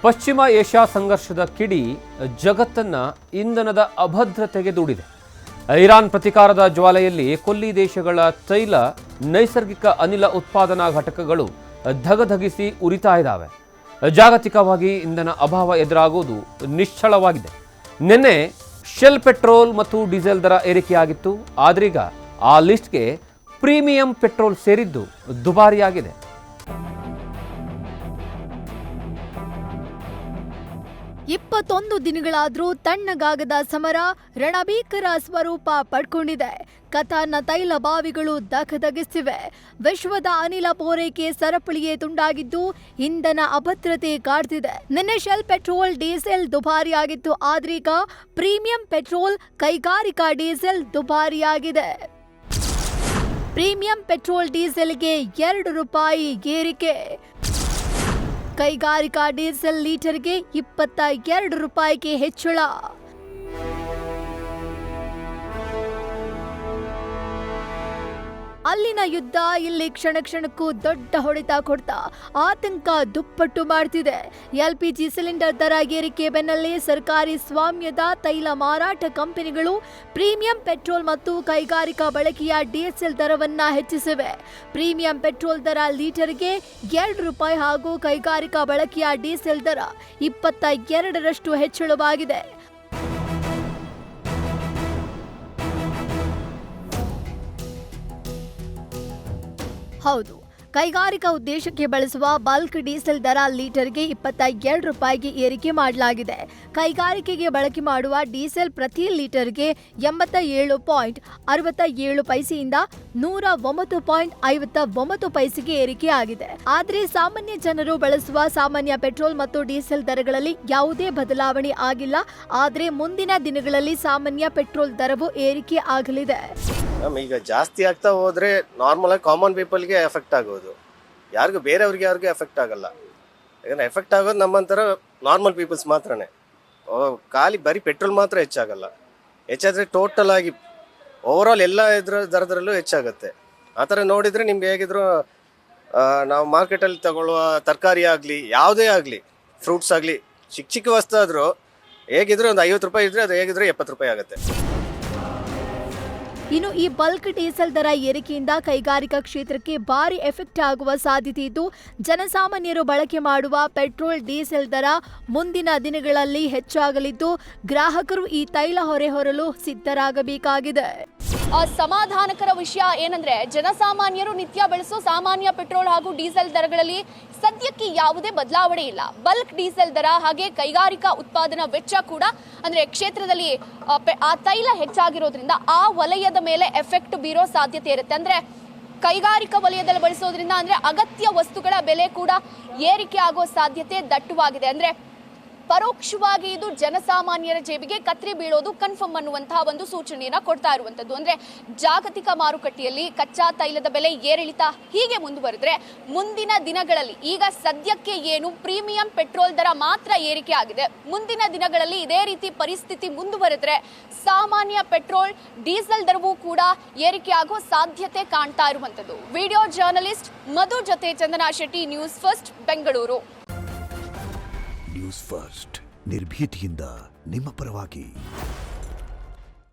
ಪಶ್ಚಿಮ ಏಷ್ಯಾ ಸಂಘರ್ಷದ ಕಿಡಿ ಜಗತ್ತನ್ನ ಇಂಧನದ ಅಭದ್ರತೆಗೆ ದೂಡಿದೆ. ಇರಾನ್ ಪ್ರತಿಕಾರದ ಜ್ವಾಲೆಯಲ್ಲಿ ಕೊಲ್ಲಿ ದೇಶಗಳ ತೈಲ ನೈಸರ್ಗಿಕ ಅನಿಲ ಉತ್ಪಾದನಾ ಘಟಕಗಳು ಧಗಧಗಿಸಿ ಉರಿತಾ ಇದ್ದಾವೆ. ಜಾಗತಿಕವಾಗಿ ಇಂಧನ ಅಭಾವ ಎದುರಾಗುವುದು ನಿಶ್ಚಳವಾಗಿದೆ. ನಿನ್ನೆ ಶೆಲ್ ಪೆಟ್ರೋಲ್ ಮತ್ತು ಡೀಸೆಲ್ ದರ ಏರಿಕೆಯಾಗಿತ್ತು. ಆದ್ರೀಗ ಆ ಲಿಸ್ಟ್ಗೆ ಪ್ರೀಮಿಯಂ ಪೆಟ್ರೋಲ್ ಸೇರಿದ್ದು ದುಬಾರಿಯಾಗಿದೆ. ಇಪ್ಪತ್ತೊಂದು ದಿನಗಳಾದರೂ ತಣ್ಣಗಾಗದ ಸಮರ ರಣಭೀಕರ ಸ್ವರೂಪ ಪಡ್ಕೊಂಡಿದೆ. ಕತಾರ್ನ ತೈಲ ಬಾವಿಗಳು ಧಗಧಗಿಸಿವೆ. ವಿಶ್ವದ ಅನಿಲ ಪೂರೈಕೆ ಸರಪಳಿಯೇ ತುಂಡಾಗಿದ್ದು ಇಂಧನ ಅಭದ್ರತೆ ಕಾಡ್ತಿದೆ. ನಿನ್ನೆ ಶೆಲ್ ಪೆಟ್ರೋಲ್ ಡೀಸೆಲ್ ದುಬಾರಿಯಾಗಿತ್ತು. ಆದ್ರೀಗ ಪ್ರೀಮಿಯಂ ಪೆಟ್ರೋಲ್ ಕೈಗಾರಿಕಾ ಡೀಸೆಲ್ ದುಬಾರಿಯಾಗಿದೆ. ಪ್ರೀಮಿಯಂ ಪೆಟ್ರೋಲ್ ಡೀಸೆಲ್ಗೆ ₹2 ಏರಿಕೆ. ಕೈಗಾರಿಕಾ ಡೀಸೆಲ್ ಲೀಟರ್ಗೆ ₹22 ಹೆಚ್ಚಳ. ಅಲ್ಲಿನ ಯುದ್ಧ ಇಲ್ಲಿ ಕ್ಷಣ ಕ್ಷಣಕ್ಕೂ ದೊಡ್ಡ ಹೊಡೆತ ಕೊಡ್ತಾ ಆತಂಕ ದುಪ್ಪಟ್ಟು ಮಾಡ್ತಿದೆ. LPG ಸಿಲಿಂಡರ್ ದರ ಏರಿಕೆ ಬೆನ್ನಲ್ಲೇ ಸರ್ಕಾರಿ ಸ್ವಾಮ್ಯದ ತೈಲ ಮಾರಾಟ ಕಂಪನಿಗಳು ಪ್ರೀಮಿಯಂ ಪೆಟ್ರೋಲ್ ಮತ್ತು ಕೈಗಾರಿಕಾ ಬಳಕೆಯ ಡೀಸೆಲ್ ದರವನ್ನ ಹೆಚ್ಚಿಸಿವೆ. ಪ್ರೀಮಿಯಂ ಪೆಟ್ರೋಲ್ ದರ ಲೀಟರ್ಗೆ ₹2 ಹಾಗೂ ಕೈಗಾರಿಕಾ ಬಳಕೆಯ ಡೀಸೆಲ್ ದರ 22% ಹೆಚ್ಚಳವಾಗಿದೆ. ಹೌದು, ಕೈಗಾರಿಕಾ ಉದ್ದೇಶಕ್ಕೆ ಬಳಸುವ ಬಲ್ಕ್ ಡೀಸೆಲ್ ದರ ಲೀಟರ್ಗೆ ₹22 ಏರಿಕೆ ಮಾಡಲಾಗಿದೆ. ಕೈಗಾರಿಕೆಗೆ ಬಳಕೆ ಮಾಡುವ ಡೀಸೆಲ್ ಪ್ರತಿ ಲೀಟರ್ಗೆ 87.67 ಪೈಸೆಯಿಂದ 109.59 ಪೈಸೆಗೆ ಏರಿಕೆಯಾಗಿದೆ. ಆದರೆ ಸಾಮಾನ್ಯ ಜನರು ಬಳಸುವ ಸಾಮಾನ್ಯ ಪೆಟ್ರೋಲ್ ಮತ್ತು ಡೀಸೆಲ್ ದರಗಳಲ್ಲಿ ಯಾವುದೇ ಬದಲಾವಣೆ ಆಗಿಲ್ಲ. ಆದರೆ ಮುಂದಿನ ದಿನಗಳಲ್ಲಿ ಸಾಮಾನ್ಯ ಪೆಟ್ರೋಲ್ ದರವು ಏರಿಕೆ ಆಗಲಿದೆ. ಈಗ ಜಾಸ್ತಿ ಆಗ್ತಾ ಹೋದ್ರೆ ನಾರ್ಮಲ್ ಆಗಿ ಕಾಮನ್ ಪೀಪಲ್ಗೆ ಎಫೆಕ್ಟ್ ಆಗೋದು, ಯಾರಿಗೂ ಬೇರೆಯವ್ರಿಗೆ ಯಾರಿಗೂ ಎಫೆಕ್ಟ್ ಆಗಲ್ಲ. ಯಾಕಂದ್ರೆ ಎಫೆಕ್ಟ್ ಆಗೋದು ನಮ್ಮಂತರ ನಾರ್ಮಲ್ ಪೀಪಲ್ಸ್ ಮಾತ್ರನೇ. ಖಾಲಿ ಬರೀ ಪೆಟ್ರೋಲ್ ಮಾತ್ರ ಹೆಚ್ಚಾಗಲ್ಲ. ಹೆಚ್ಚಾದ್ರೆ ಟೋಟಲ್ ಆಗಿ ಓವರ್ ಆಲ್ ಎಲ್ಲ ದರದರಲ್ಲೂ ಹೆಚ್ಚಾಗುತ್ತೆ. ಆ ಥರ ನೋಡಿದ್ರೆ ನಿಮ್ಗೆ ಹೇಗಿದ್ರು ನಾವು ಮಾರ್ಕೆಟಲ್ಲಿ ತಗೊಳ್ಳುವ ತರಕಾರಿ ಆಗಲಿ ಯಾವುದೇ ಆಗಲಿ ಫ್ರೂಟ್ಸ್ ಆಗಲಿ ಚಿಕ್ಕ ವಸ್ತು ಆದರೂ ಹೇಗಿದ್ರು ಒಂದು ₹50 ಇದ್ರೆ ಅದು ಹೇಗಿದ್ರು ₹70 ಆಗುತ್ತೆ. ಇನ್ನು ಈ ಬಲ್ಕ್ ಡೀಸೆಲ್ ದರ ಏರಿಕೆಯಿಂದ ಕೈಗಾರಿಕಾ ಕ್ಷೇತ್ರಕ್ಕೆ ಭಾರಿ ಎಫೆಕ್ಟ್ ಆಗುವ ಸಾಧ್ಯತೆ ಇದ್ದು ಜನಸಾಮಾನ್ಯರು ಬಳಕೆ ಮಾಡುವ ಪೆಟ್ರೋಲ್ ಡೀಸೆಲ್ ದರ ಮುಂದಿನ ದಿನಗಳಲ್ಲಿ ಹೆಚ್ಚಾಗಲಿದ್ದು ಗ್ರಾಹಕರು ಈ ತೈಲ ಹೊರೆ ಹೊರಲು ಸಿದ್ಧರಾಗಬೇಕಾಗಿದೆ. ಸಮಾಧಾನಕರ ವಿಷಯ ಏನಂದ್ರೆ ಜನಸಾಮಾನ್ಯರು ನಿತ್ಯ ಬಳಸೋ ಸಾಮಾನ್ಯ ಪೆಟ್ರೋಲ್ ಹಾಗೂ ಡೀಸೆಲ್ ದರಗಳಲ್ಲಿ ಸದ್ಯಕ್ಕೆ ಯಾವುದೇ ಬದಲಾವಣೆ ಇಲ್ಲ. ಬಲ್ಕ್ ಡೀಸೆಲ್ ದರ ಹಾಗೆ ಕೈಗಾರಿಕಾ ಉತ್ಪಾದನಾ ವೆಚ್ಚ ಕೂಡ ಅಂದ್ರೆ ಕ್ಷೇತ್ರದಲ್ಲಿ ಆ ತೈಲ ಹೆಚ್ಚಾಗಿರೋದ್ರಿಂದ ಆ ವಲಯದ ಮೇಲೆ ಎಫೆಕ್ಟ್ ಬೀರೋ ಸಾಧ್ಯತೆ ಇರುತ್ತೆ. ಅಂದ್ರೆ ಕೈಗಾರಿಕಾ ವಲಯದಲ್ಲಿ ಬಳಸೋದ್ರಿಂದ ಅಂದ್ರೆ ಅಗತ್ಯ ವಸ್ತುಗಳ ಬೆಲೆ ಕೂಡ ಏರಿಕೆ ಆಗೋ ಸಾಧ್ಯತೆ ದಟ್ಟವಾಗಿದೆ. ಅಂದ್ರೆ ಪರೋಕ್ಷವಾಗಿ ಇದು ಜನಸಾಮಾನ್ಯರ ಜೇಬಿಗೆ ಕತ್ರಿ ಬೀಳೋದು ಕನ್ಫರ್ಮ್ ಅನ್ನುವಂತಹ ಒಂದು ಸೂಚನೆಯನ್ನ ಕೊಡ್ತಾ ಇರುವಂತದ್ದು. ಅಂದ್ರೆ ಜಾಗತಿಕ ಮಾರುಕಟ್ಟೆಯಲ್ಲಿ ಕಚ್ಚಾ ತೈಲದ ಬೆಲೆ ಏರಿಳಿತ ಹೀಗೆ ಮುಂದುವರೆದ್ರೆ ಮುಂದಿನ ದಿನಗಳಲ್ಲಿ ಈಗ ಸದ್ಯಕ್ಕೆ ಏನು ಪ್ರೀಮಿಯಂ ಪೆಟ್ರೋಲ್ ದರ ಮಾತ್ರ ಏರಿಕೆ ಆಗಿದೆ. ಮುಂದಿನ ದಿನಗಳಲ್ಲಿ ಇದೇ ರೀತಿ ಪರಿಸ್ಥಿತಿ ಮುಂದುವರೆದ್ರೆ ಸಾಮಾನ್ಯ ಪೆಟ್ರೋಲ್ ಡೀಸೆಲ್ ದರವೂ ಕೂಡ ಏರಿಕೆ ಆಗೋ ಸಾಧ್ಯತೆ ಕಾಣ್ತಾ ಇರುವಂತದ್ದು. ವಿಡಿಯೋ ಜರ್ನಲಿಸ್ಟ್ ಮಧು ಜೊತೆ Chandana Shetty, news first, Bengaluru. News first ನಿರ್ಭೀತಿಯಿಂದ ನಿಮ್ಮ ಪರವಾಗಿ.